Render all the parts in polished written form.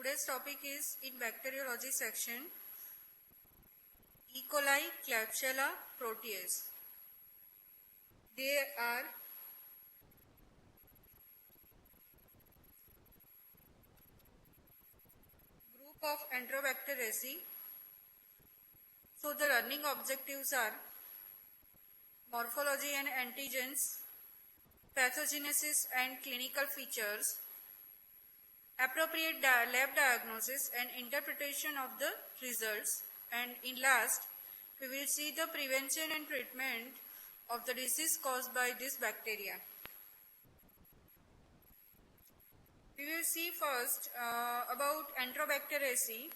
Today's topic is in bacteriology section, E. coli, Klebsiella, Protease. They are group of Enterobacteriaceae. So the learning objectives are morphology and antigens, pathogenesis and clinical features, appropriate lab diagnosis and interpretation of the results, and in last we will see the prevention and treatment of the disease caused by this bacteria. We will see first about Enterobacteriaceae,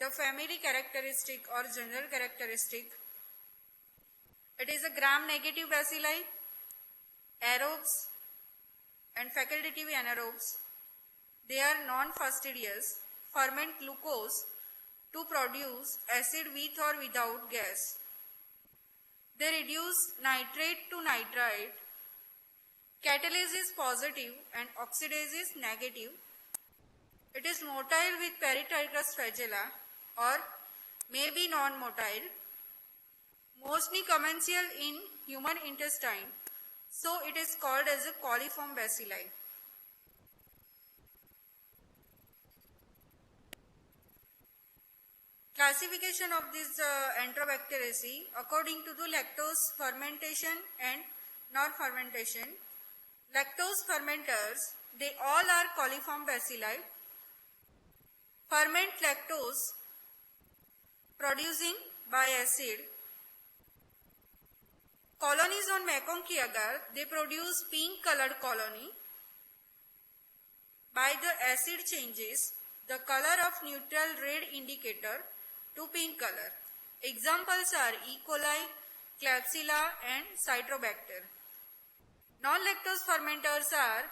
the family characteristic or general characteristic. It is a gram-negative bacilli, aerobes and facultative anaerobes. They are non-fastidious, ferment glucose to produce acid with or without gas. They reduce nitrate to nitrite. Catalase is positive and oxidase is negative. It is motile with Perithyrus flagella or may be non-motile. Mostly commensal in human intestine, so it is called as a coliform bacilli. Classification of this Enterobacteriaceae according to the lactose fermentation and non-fermentation. Lactose fermenters, they all are coliform bacilli. Ferment lactose producing by acid. Colonies on Mekong agar, they produce pink colored colony. By the acid changes the color of neutral red indicator to pink color. Examples are E. coli, Klebsiella and Citrobacter. Non-lactose fermenters are,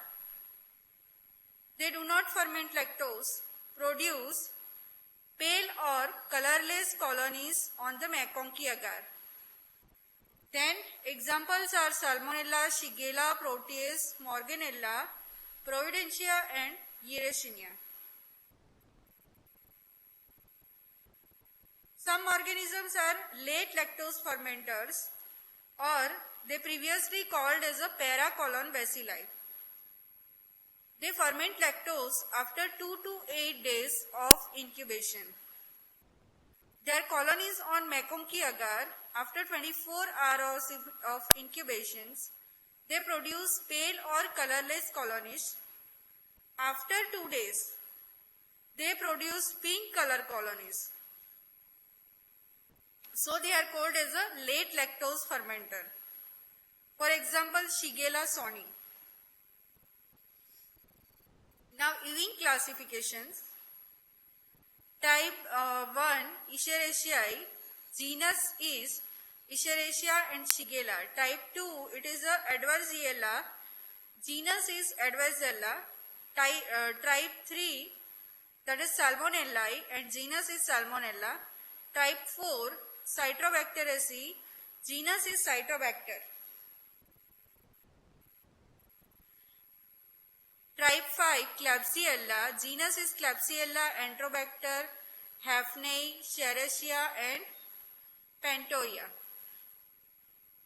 they do not ferment lactose, produce pale or colorless colonies on the Mekong agar. Then examples are Salmonella, Shigella, Protease, Morganella, Providencia and Yersinia. Some organisms are late lactose fermenters or they previously called as a paracolon bacilli. They ferment lactose after 2 to 8 days of incubation. Their colonies on Mekong agar, after 24 hours of incubations, they produce pale or colorless colonies. After 2 days, they produce pink color colonies. So they are called as a late lactose fermenter. For example, Shigella soni. Now, Ewing classifications. Type 1, Escherichiae, genus is Escherichia and Shigella. Type 2, it is a Advarzella, genus is Advarzella. Type 3, that is Salmonella and genus is Salmonella. Type 4, Citrobacteriaceae, genus is Citrobacter. Type 5, Klebsiella, genus is Klebsiella, Enterobacter, Hafniae, Serratia and Pantoia.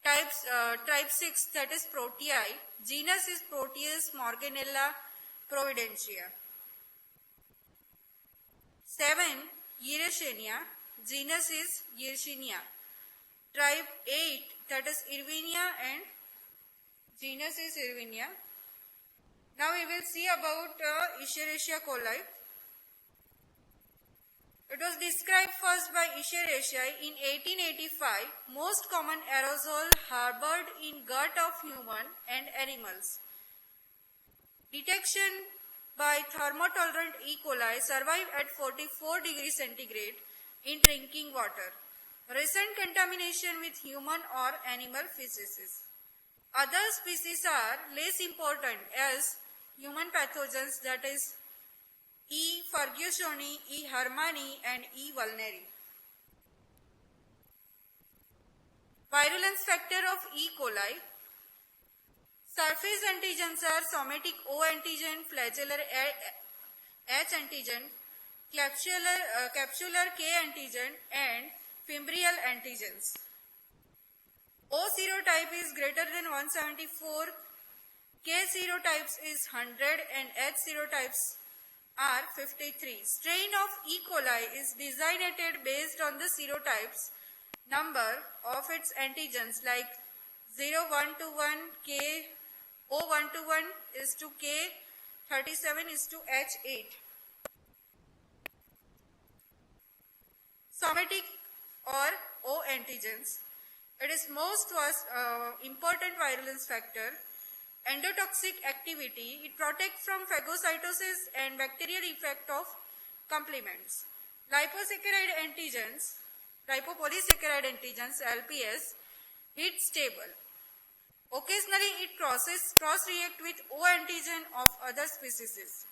Type 6, that is Proteae, genus is Protease, Morganella, Providencia. 7, Yersinia, genus is Yersinia. Type 8, that is Irvinia and genus is Irvinia. Now we will see about Escherichia coli. It was described first by Escherichia in 1885. Most common aerosol harbored in gut of human and animals. Detection by thermotolerant E. coli survive at 44 degrees centigrade in drinking water. Recent contamination with human or animal feces. Other species are less important as human pathogens, that is E. fergusoni, E. hermani and E. vulneri. Virulence factor of E. coli. Surface antigens are somatic O antigen, flagellar H antigen, capsular K antigen and fimbrial antigens. O serotype is greater than 174, K serotypes is 100 and H serotypes are 53. Strain of E. coli is designated based on the serotypes number of its antigens like 0121 K, O121 is to K, 37 is to H8. Somatic or O antigens. It is most important virulence factor. Endotoxic activity. It protects from phagocytosis and bacterial effect of complements. Liposaccharide antigens, lipopolysaccharide antigens, LPS, heat stable. Occasionally it cross-react with O antigen of other species.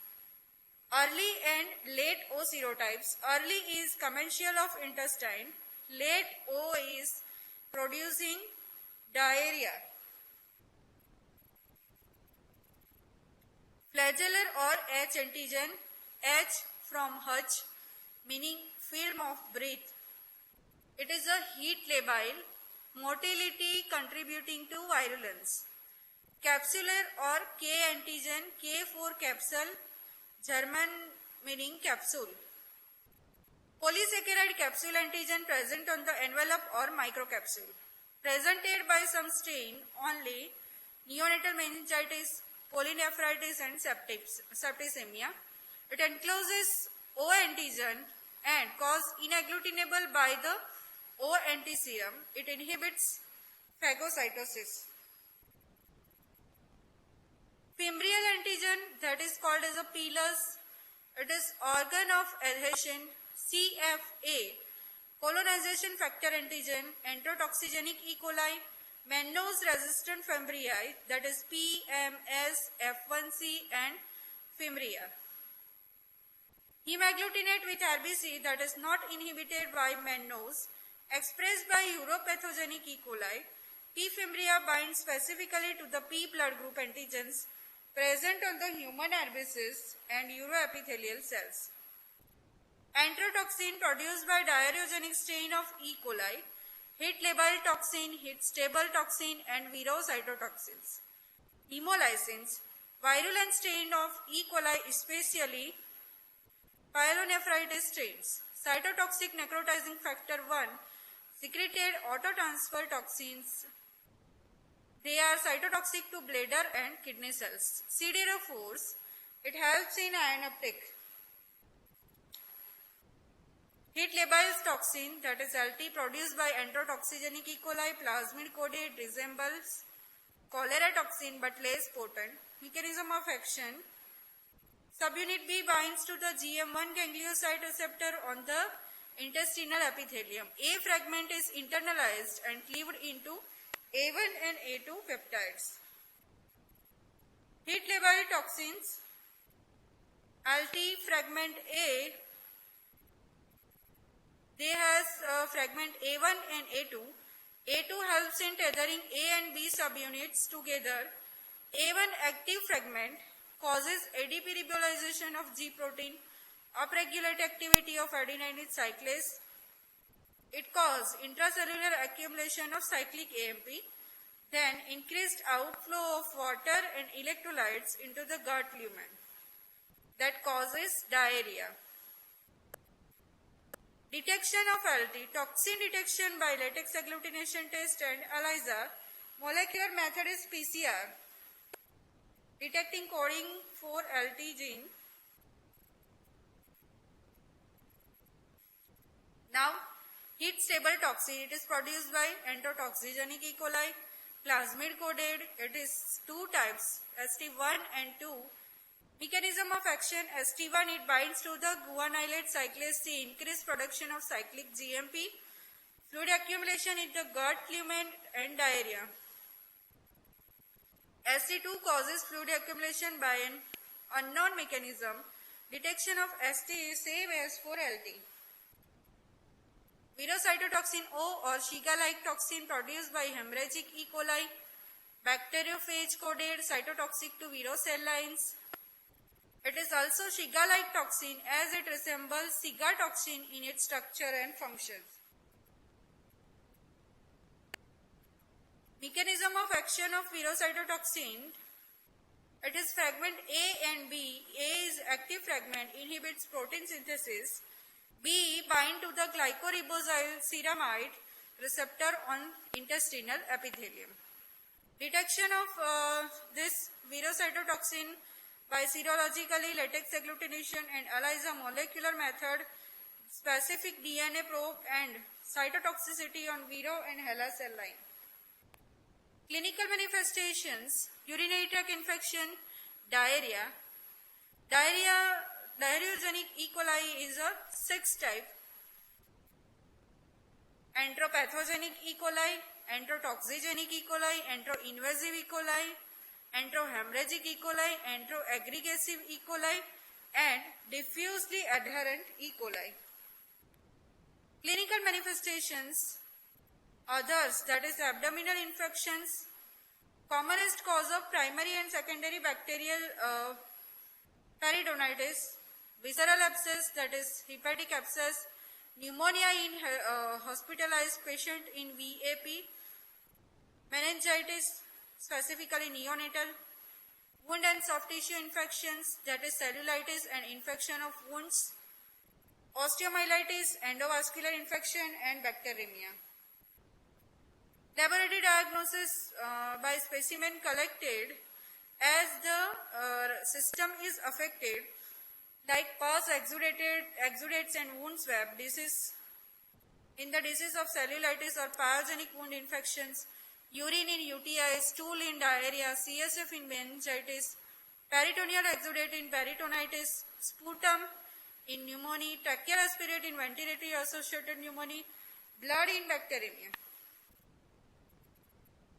Early and late O serotypes. Early is commensal of intestine. Late O is producing diarrhea. Flagellar or H antigen. H from Hutch, meaning film of breath. It is a heat labile. Motility contributing to virulence. Capsular or K antigen. K4 capsule. German meaning capsule. Polysaccharide capsule antigen present on the envelope or microcapsule. Presented by some strain only neonatal meningitis, polynephritis and septicemia. It encloses O antigen and cause inagglutinable by the O antiserum. It inhibits phagocytosis. Fimbrial antigen, that is called as a pilus. It is organ of adhesion, CFA, colonization factor antigen, enterotoxigenic E. coli, mannose resistant fimbriae, that is PMS, F1C and fimbria. Hemagglutinate with RBC that is not inhibited by mannose, expressed by uropathogenic E. coli. P. fimbria binds specifically to the P blood group antigens present on the human RBCs and uroepithelial cells. Enterotoxin produced by diarrheogenic strain of E. coli, heat labile toxin, heat stable toxin and virocytotoxins. Hemolysins, virulent strain of E. coli, especially pyelonephritis strains. Cytotoxic necrotizing factor 1, secreted autotransfer toxins. They are cytotoxic to bladder and kidney cells. Siderophores, it helps in ion uptake. Heat labile toxin, that is LT, produced by enterotoxigenic E. coli, plasmid coated, resembles cholera toxin but less potent. Mechanism of action. Subunit B binds to the GM1 ganglioside receptor on the intestinal epithelium. A fragment is internalized and cleaved into A1 and A2 peptides. Heat labile toxins. LT fragment A, they has fragment A1 and A2. A2 helps in tethering A and B subunits together. A1 active fragment causes ADP ribosylation of G protein, upregulate activity of adenine cyclase. It causes intracellular accumulation of cyclic AMP, then increased outflow of water and electrolytes into the gut lumen. That causes diarrhea. Detection of LT, toxin detection by latex agglutination test and ELISA. Molecular method is PCR, detecting coding for LT gene. Now, heat stable toxin, it is produced by enterotoxigenic E. coli, plasmid coated, it is two types, ST1 and 2. Mechanism of action, ST1, it binds to the guanylate cyclase C, increased production of cyclic GMP, fluid accumulation in the gut lumen and diarrhea. ST2 causes fluid accumulation by an unknown mechanism. Detection of ST is same as for LT. Virocytotoxin O or Shiga-like toxin produced by hemorrhagic E. coli, bacteriophage coated, cytotoxic to virocell lines. It is also Shiga-like toxin as it resembles Shiga toxin in its structure and functions. Mechanism of action of virocytotoxin. It is fragment A and B. A is active fragment, inhibits protein synthesis. B bind to the glycoribosyl ceramide receptor on intestinal epithelium. Detection of this virocytotoxin by serologically latex agglutination and ELISA molecular method, specific DNA probe and cytotoxicity on viro and HeLa cell line. Clinical manifestations: urinary tract infection, diarrhea. Diarrheogenic E. coli is a 6 type. Enteropathogenic E. coli, enterotoxigenic E. coli, enteroinvasive E. coli, enterohemorrhagic E. coli, enteroaggregative E. coli, and diffusely adherent E. coli. Clinical manifestations: others, that is abdominal infections. Commonest cause of primary and secondary bacterial peritonitis, visceral abscess, that is hepatic abscess, pneumonia in hospitalized patient in VAP, meningitis, specifically neonatal, wound and soft tissue infections, that is cellulitis and infection of wounds, osteomyelitis, endovascular infection, and bacteremia. Laboratory diagnosis by specimen collected as the system is affected, like pus, exudates and wound swab. This is in the disease of cellulitis or pyogenic wound infections, urine in UTI, stool in diarrhea, CSF in meningitis, peritoneal exudate in peritonitis, sputum in pneumonia, tracheal aspirate in ventilator associated pneumonia, blood in bacteremia.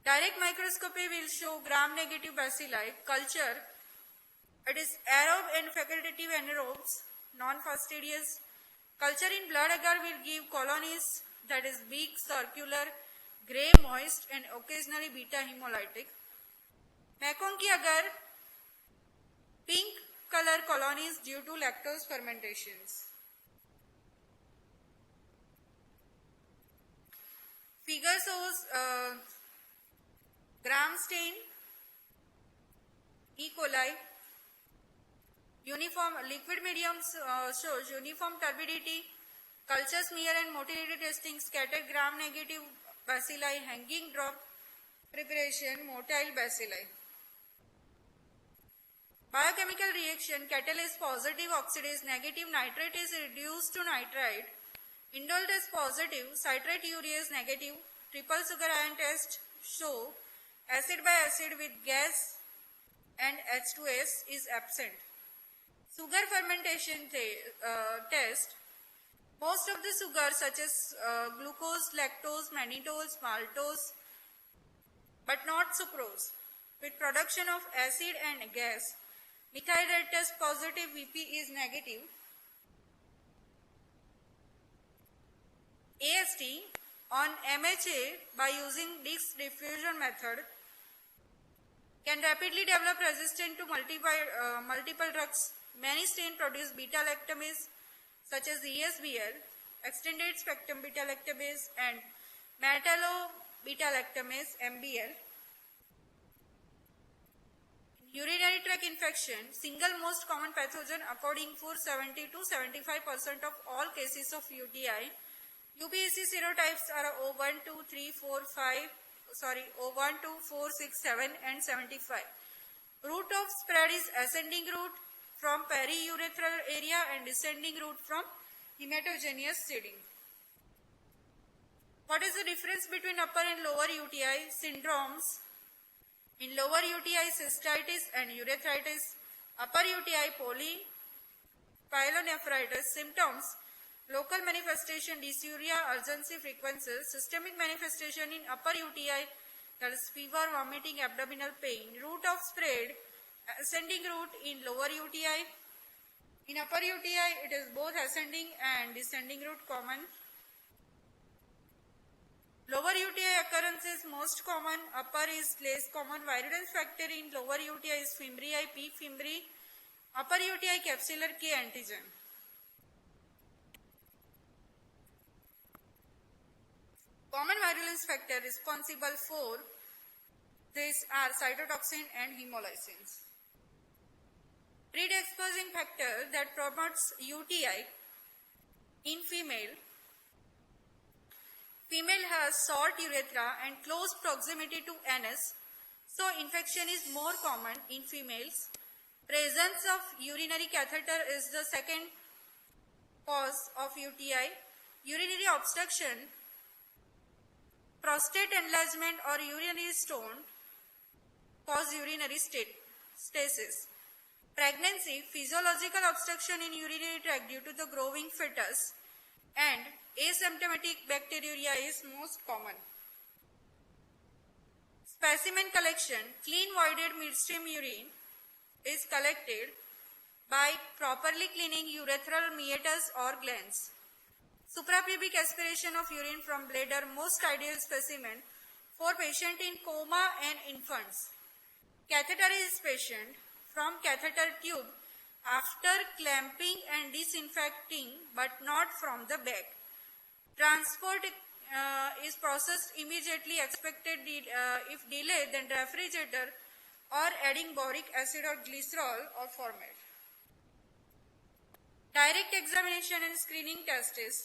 Direct microscopy will show gram-negative bacilli. Culture, it is aerobe and facultative anaerobes, non-fastidious. Culture in blood agar will give colonies, that is big, circular, grey, moist, and occasionally beta hemolytic. Mekong ki agar, pink color colonies due to lactose fermentations. Figure shows gram stain, E. coli, uniform liquid mediums shows uniform turbidity, culture smear and motility testing, scattered gram negative bacilli, hanging drop preparation, motile bacilli. Biochemical reaction: catalase positive, oxidase negative, nitrate is reduced to nitrite, indole test positive, citrate urease negative, triple sugar ion test show acid by acid with gas and H2S is absent. Sugar fermentation test: most of the sugars such as glucose, lactose, mannitose, maltose, but not sucrose, with production of acid and gas. Methyl red test positive, VP is negative. AST on MHA by using disc diffusion method can rapidly develop resistance to multiple drugs. Many strains produce beta-lactamase such as ESBL, extended spectrum beta-lactamase, and metallo-beta-lactamase MBL. Urinary tract infection, single most common pathogen according for 70 to 75% of all cases of UTI. UPEC serotypes are O1, 2, 3, 4, 5, O1, 2, 4, 6, 7 and 75. Route of spread is ascending route from periurethral area and descending route from hematogenous seeding. What is the difference between upper and lower UTI syndromes? In lower UTI, cystitis and urethritis. Upper UTI, pyelonephritis. Symptoms: local manifestation, dysuria, urgency, frequencies. Systemic manifestation in upper UTI, that is fever, vomiting, abdominal pain. Route of spread, ascending route in lower UTI. In upper UTI, it is both ascending and descending route common. Lower UTI occurrence is most common, upper is less common. Virulence factor in lower UTI is fimbriae, P. fimbriae, Upper UTI capsular K antigen. Common virulence factor responsible for these are cytotoxin and hemolysins. Predisposing factor that promotes UTI in female. Female has short urethra and close proximity to anus, so infection is more common in females. Presence of urinary catheter is the second cause of UTI. Urinary obstruction, prostate enlargement or urinary stone cause urinary stasis. Pregnancy, physiological obstruction in urinary tract due to the growing fetus, and asymptomatic bacteriuria is most common. Specimen collection, clean voided midstream urine is collected by properly cleaning urethral meatus or glands. Suprapubic aspiration of urine from bladder, most ideal specimen for patient in coma and infants. Catheterization from catheter tube after clamping and disinfecting but not from the back. Transport is processed immediately. Expected if delayed, then refrigerator or adding boric acid or glycerol or format. Direct examination and screening test is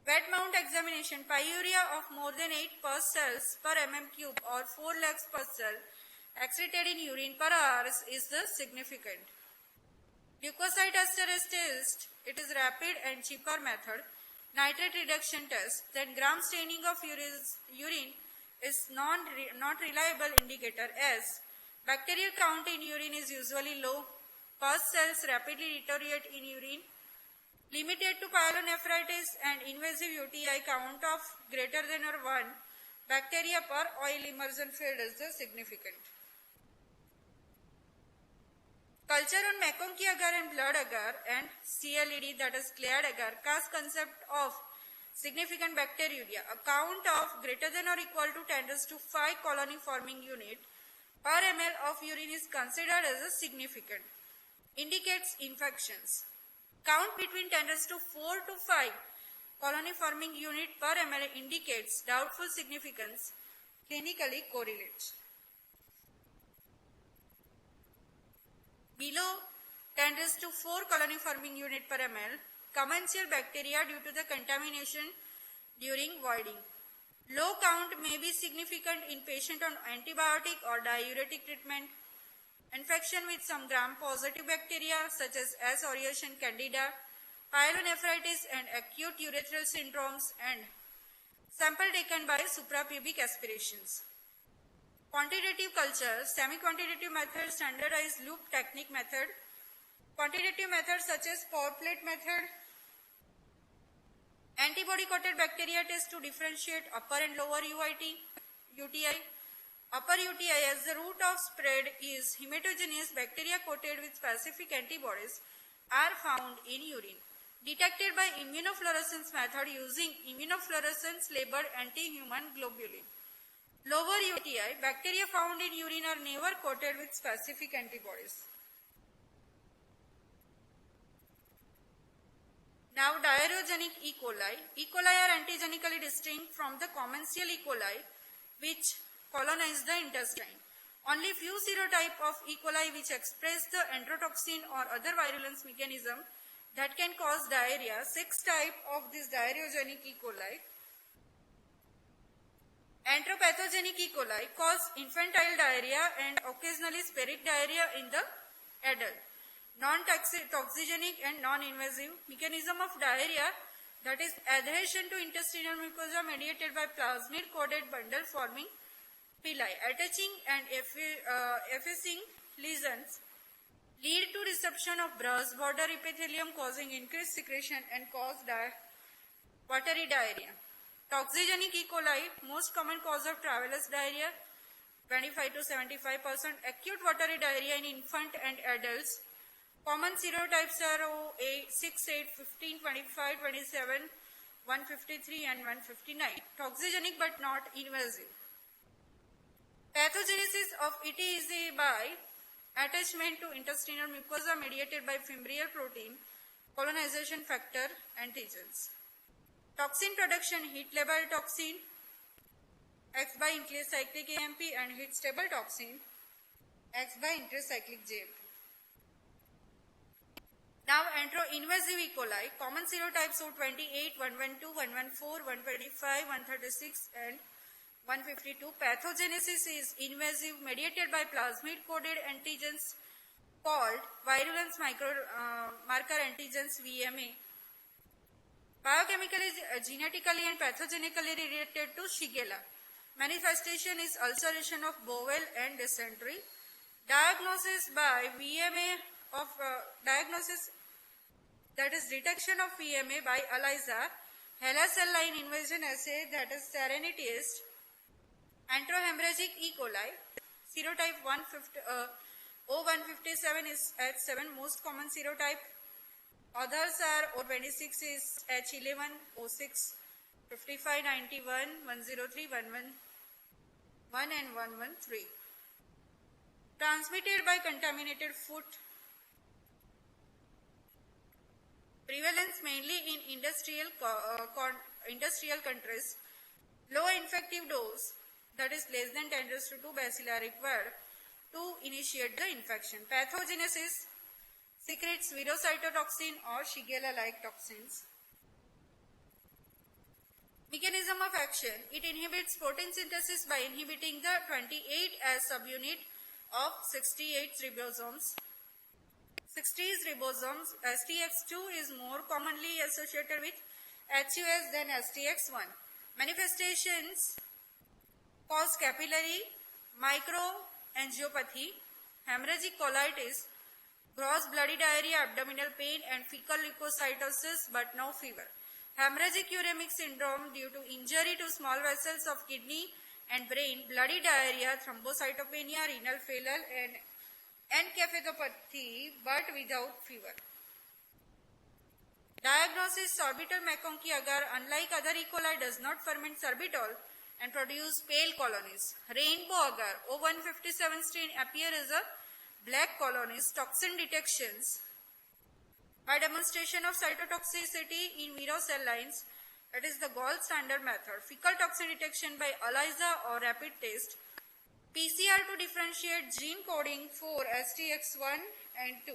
wet mount examination. Pyuria of more than 8 pus cells per mm cube or 4 lakhs pus cell excreted in urine per hour is the significant. Leukocyte esterase test, it is rapid and cheaper method. Nitrate reduction test, then gram staining of urine is not reliable indicator as bacterial count in urine is usually low. Pus cells rapidly deteriorate in urine. Limited to pyelonephritis and invasive UTI, count of greater than or 1 bacteria per oil immersion field is the significant. Culture on Mekong-ki agar and blood agar and CLED, that is cleared agar, cast concept of significant bacteriuria. A count of greater than or equal to 10⁵ colony forming unit per ml of urine is considered as a significant. Indicates infections. Count between 10⁴ to 5 colony forming unit per ml indicates doubtful significance, clinically correlates. Below 10⁴ colony forming unit per ml, commensal bacteria due to the contamination during voiding. Low count may be significant in patient on antibiotic or diuretic treatment. Infection with some gram-positive bacteria such as S. aureus and Candida, pyelonephritis and acute urethral syndromes, and sample taken by suprapubic aspirations. Quantitative culture, semi-quantitative method, standardized loop technique method. Quantitative methods such as pour plate method. Antibody-coated bacteria test to differentiate upper and lower UTI. Upper UTI, as the route of spread is hematogenous, bacteria coated with specific antibodies are found in urine. Detected by immunofluorescence method using immunofluorescence labeled anti-human globulin. Lower UTI, bacteria found in urine are never coated with specific antibodies. Now, diarrheogenic E. coli. E. coli are antigenically distinct from the commensal E. coli, which colonize the intestine. Only few serotypes of E. coli which express the enterotoxin or other virulence mechanism that can cause diarrhea. 6 types of this diarrheogenic E. coli. Enteropathogenic E. coli cause infantile diarrhea and occasionally speric diarrhea in the adult. Non-toxigenic and non-invasive mechanism of diarrhea, that is adhesion to intestinal mucosa mediated by plasmid-coated bundle forming villi. Attaching and effacing lesions lead to reception of brush border epithelium causing increased secretion and cause watery diarrhea. Toxigenic E. coli, most common cause of travelers diarrhea, 25 to 75%. Acute watery diarrhea in infant and adults. Common serotypes are 6, 8, 15, 25, 27, 153 and 159. Toxigenic but not invasive. Pathogenesis of ET is by attachment to intestinal mucosa mediated by fimbrial protein, colonization factor, antigens. Toxin production, heat labile toxin acts by intracyclic AMP and heat stable toxin acts by intracyclic JMP. Now entero-invasive E. coli, common serotypes of 28, 112, 114, 125, 136 and 152. Pathogenesis is invasive, mediated by plasmid-coded antigens called virulence marker antigens VMA. Biochemically, genetically and pathogenically related to Shigella. Manifestation is ulceration of bowel and dysentery. Diagnosis by VMA of diagnosis, that is detection of VMA by ELISA, HeLa cell line invasion assay, that is Serenity-ist. Enterohemorrhagic E. coli, serotype 0157 is H7, most common serotype. Others are O26 is H11, 06, 55, 91, 103, 111 and 113. Transmitted by contaminated food. Prevalence mainly in industrial countries. Low infective dose, that is less than 10^2 bacilli are required to initiate the infection. Pathogenesis secretes virocytotoxin or Shigella-like toxins. Mechanism of action, it inhibits protein synthesis by inhibiting the 28S subunit of 68 ribosomes. 60 ribosomes, STX2 is more commonly associated with HUS than STX1. Manifestations cause capillary, microangiopathy, hemorrhagic colitis, gross bloody diarrhea, abdominal pain and fecal leukocytosis but no fever. Hemorrhagic uremic syndrome due to injury to small vessels of kidney and brain, bloody diarrhea, thrombocytopenia, renal failure and encephalopathy but without fever. Diagnosis, sorbitol-McConkey agar, unlike other E. coli, does not ferment sorbitol and produce pale colonies. Rainbow agar, O157 strain appear as a black colonies. Toxin detections by demonstration of cytotoxicity in viro cell lines, that is the gold standard method. Fecal toxin detection by ELISA or rapid test. PCR to differentiate gene coding for STX1 and 2.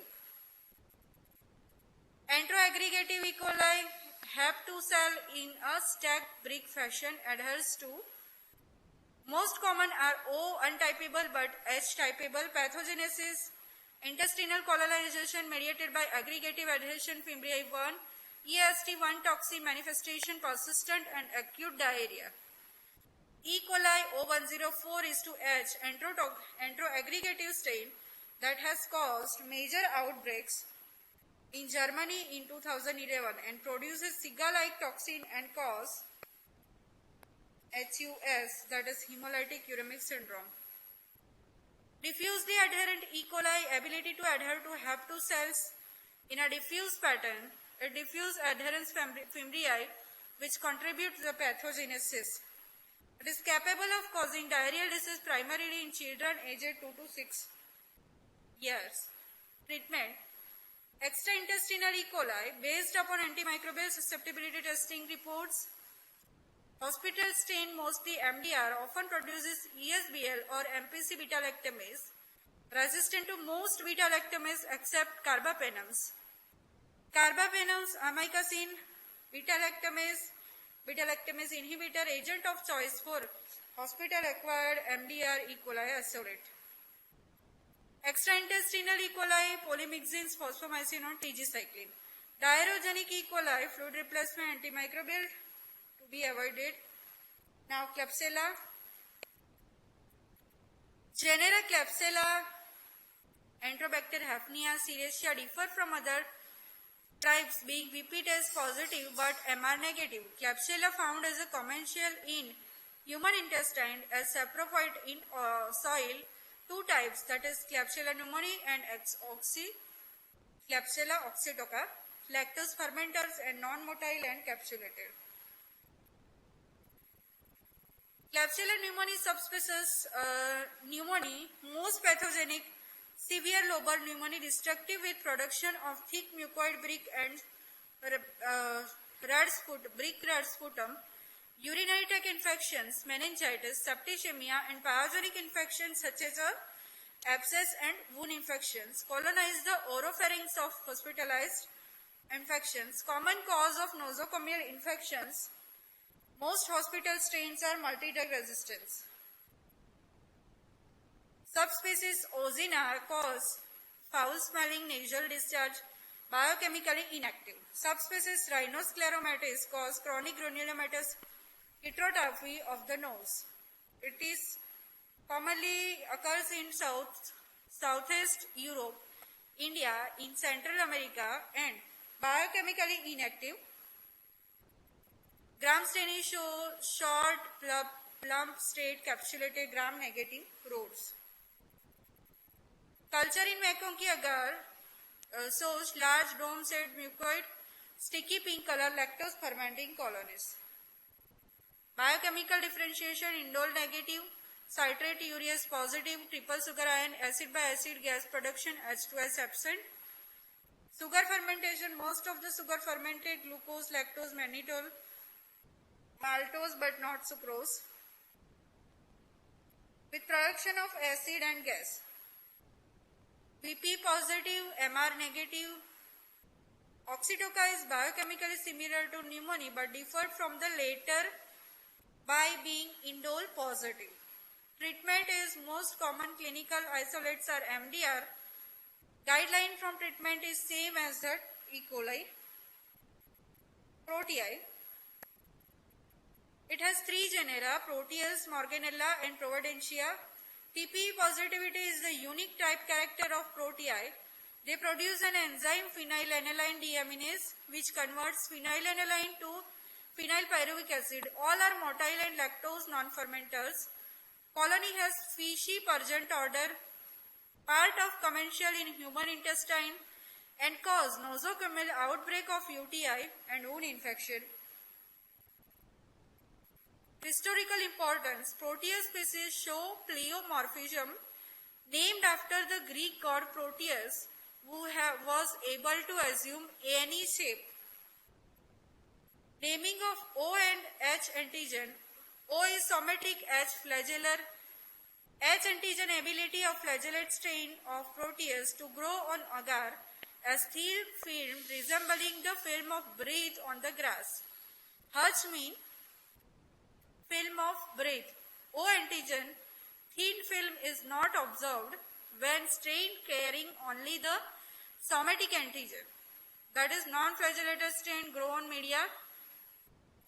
Enteroaggregative E. coli, Hep2 cell in a stacked brick fashion adheres to. Most common are O untypeable but H typeable. Pathogenesis, intestinal colonization mediated by aggregative adhesion fimbriae 1, EST1 toxin manifestation persistent and acute diarrhea. E. coli O104 is to H, enteroaggregative strain that has caused major outbreaks in Germany in 2011 and produces Zika-like toxin and cause HUS, that is hemolytic uremic syndrome. Diffusely adherent E. coli, ability to adhere to Hep2 cells in a diffuse pattern, a diffuse adherence fimbriae which contribute to the pathogenesis. It is capable of causing diarrheal disease primarily in children aged 2 to 6 years. Treatment, extraintestinal E. coli based upon antimicrobial susceptibility testing reports. Hospital strain, mostly MDR, often produces ESBL or MPC beta-lactamase, resistant to most beta-lactamase except carbapenems. Carbapenems, amikacin, beta-lactamase inhibitor, agent of choice for hospital-acquired MDR E. coli isolate. Extraintestinal E. coli, polymyxins, phosphomycin or tigecycline. Diarrheogenic E. coli, fluid replacement, antimicrobial to be avoided. Now Klebsiella. Genera Klebsiella, Enterobacter hafnia, serratia differ from other tribes being VP test positive but MR negative. Klebsiella found as a commensal in human intestine as saprophyte in soil. Two types, that is Klebsiella pneumoniae and Klebsiella oxytoca, lactose fermenters and non-motile and capsulated. Klebsiella pneumoniae subspecies pneumoniae, most pathogenic, severe lobar pneumonia destructive with production of thick mucoid brick and brick red sputum, urinary tract infections, meningitis, septicemia, and pyogenic infections such as abscess and wound infections colonize the oropharynx of hospitalized infections. Common cause of nosocomial infections. Most hospital strains are multi-drug resistance. Subspecies Ozina cause foul-smelling nasal discharge, biochemically inactive. Subspecies Rhinoscleromatis cause chronic granulomatous heterotrophy of the nose. It is commonly occurs in Southeast Europe, India, in Central America, and biochemically inactive. Gram-staining show short, plump, straight, capsulated gram-negative rods. Culture in Mekong agar shows large dome-shaped mucoid, sticky pink color lactose fermenting colonies. Biochemical differentiation: indole negative, citrate urease positive, triple sugar ion, acid by acid gas production, H2S absent. Sugar fermentation: most of the sugar fermented glucose, lactose, mannitol, maltose but not sucrose, with production of acid and gas. BP positive, MR negative. Oxytocin is biochemically similar to pneumonia but differed from the later by being indole positive. Treatment is most common clinical isolates are MDR. Guideline from treatment is same as the E. coli. Protea. It has three genera: Proteus, Morganella, and Providentia. TPE positivity is the unique type character of Protea. They produce an enzyme phenylalanine deaminase which converts phenylalanine to phenylpyruvic acid. All are motile and lactose non-fermenters. Colony has fishy purgent odor, part of commensal in human intestine, and cause nosocomial outbreak of UTI and wound infection. Historical importance: Proteus species show pleomorphism, named after the Greek god Proteus, who was able to assume any shape. Naming of O and H antigen: O is somatic, H flagellar. H antigen: ability of flagellate strain of Proteus to grow on agar as thin film resembling the film of breath on the grass. H mean film of breath. O antigen: thin film is not observed when strain carrying only the somatic antigen, that is non-flagellated strain grow on media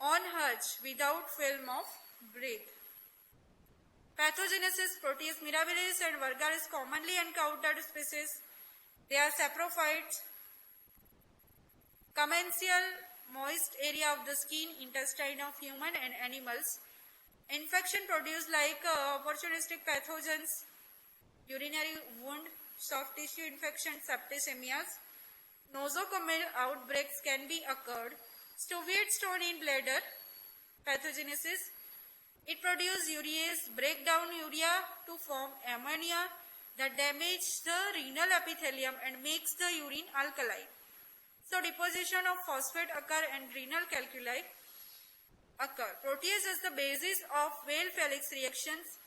on H without film of breath. Pathogenesis: Proteus mirabilis and vulgaris commonly encountered species. They are saprophytes. Commensal moist area of the skin, intestine of human and animals. Infection produced like opportunistic pathogens, urinary wound, soft tissue infection, septicemias. Nosocomial outbreaks can be occurred. Stuvite stone in bladder. Pathogenesis: it produces urease, break down urea to form ammonia that damage the renal epithelium and makes the urine alkaline. So deposition of phosphate occur and renal calculi occur. Protease is the basis of Weil-Felix reactions.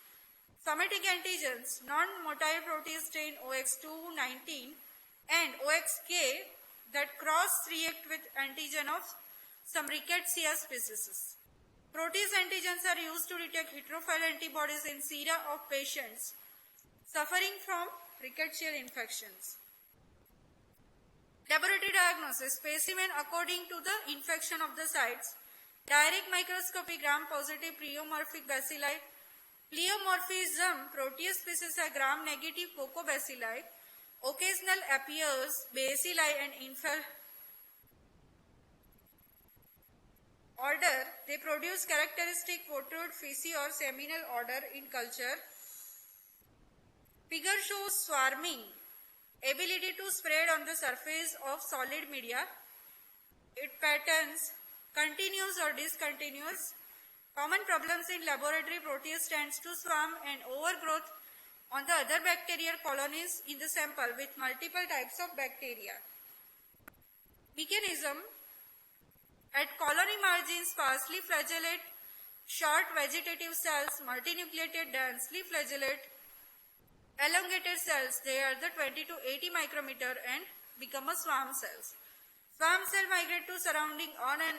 Somatic antigens: non-motile protease strain OX219 and OXK that cross-react with antigen of some Rickettsia species. Protease antigens are used to detect heterophile antibodies in sera of patients suffering from rickettsial infections. Laboratory diagnosis: specimen according to the infection of the sites. Direct microscopy: gram-positive pleomorphic bacilli. Pleomorphism: Proteus species are gram-negative cocobacilli. Occasional appears bacilli and order. They produce characteristic protrude feci or seminal odor in culture. Figure shows swarming, ability to spread on the surface of solid media. It patterns continuous or discontinuous. Common problems in laboratory: Proteus tends to swarm and overgrowth on the other bacterial colonies in the sample with multiple types of bacteria. Mechanism: at colony margins, sparsely flagellate, short vegetative cells, multinucleated, densely flagellate, elongated cells. They are the 20 to 80 micrometer and become a swarm cells. Swarm cell migrate to surrounding on an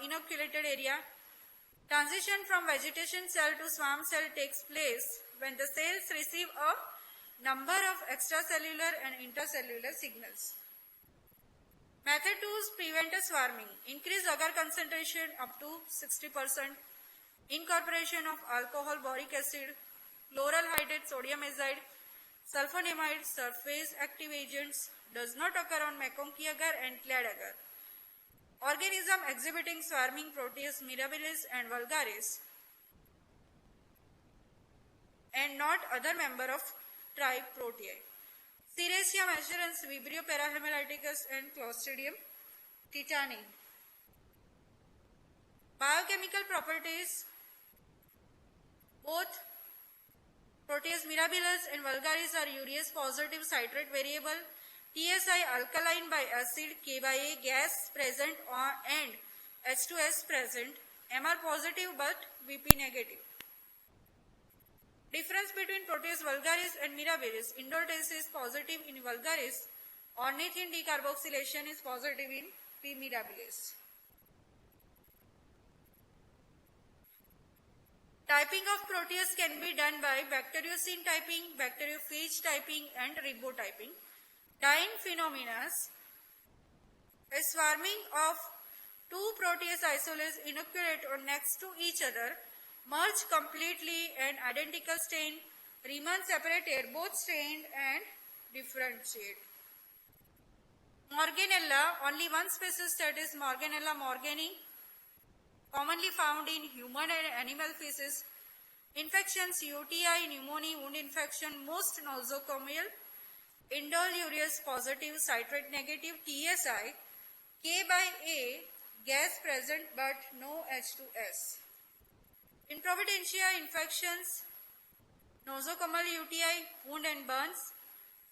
inoculated area. Transition from vegetation cell to swarm cell takes place when the cells receive a number of extracellular and intercellular signals. Method to prevent a swarming: increase agar concentration up to 60%, incorporation of alcohol, boric acid, chloral hydrate, sodium azide, sulfonamide, surface active agents. Does not occur on McConkey agar and clad agar. Organism exhibiting swarming: Proteus mirabilis and vulgaris, and not other member of tribe Proteae. Serratia macerans, Vibrio parahemolyticus and Clostridium tetani. Biochemical properties: both Proteus mirabilis and vulgaris are urease positive citrate variable. TSI alkaline by acid, K by A gas present and H2S present. MR positive but VP negative. Difference between Proteus vulgaris and mirabilis: indole is positive in vulgaris, ornithine decarboxylation is positive in P. mirabilis. Typing of Proteus can be done by bacteriocene typing, bacteriophage typing and ribotyping. Dying phenomena: a swarming of two Proteus isolates inoculate or next to each other, merge completely and identical stain, remain separated, both stained and differentiate. Morganella: only one species, that is Morganella morgani, commonly found in human and animal feces. Infections: UTI, pneumonia, wound infection, most nosocomial. Indole urease positive, citrate negative. TSI, K by A gas present but no H2S. Improvidentia infections: nosocomial UTI, wound and burns.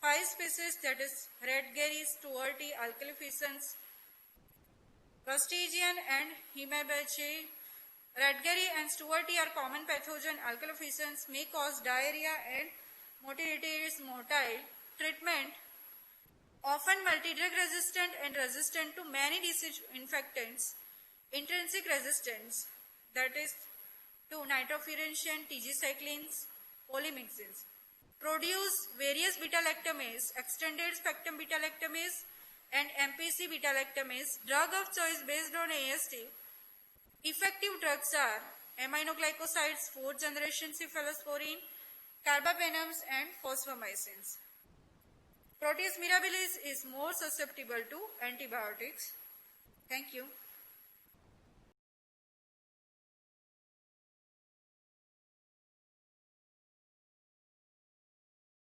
5 species, that is Redgeri, Stuarti, Alcalifescens, Clostridium and Hemabaceae. Redgeri and Stuarti are common pathogen. Alcalifescens may cause diarrhea and motility is motile. Treatment: often multi-drug resistant and resistant to many disinfectants. Intrinsic resistance, that is to nitrofurancein, tigecyclines, polymyxins. Produce various beta-lactamase, extended spectrum beta-lactamase and MPC beta-lactamase. Drug of choice based on AST. Effective drugs are aminoglycosides, 4th generation cephalosporin, carbapenems and fosfomycins. Proteus mirabilis is more susceptible to antibiotics. Thank you.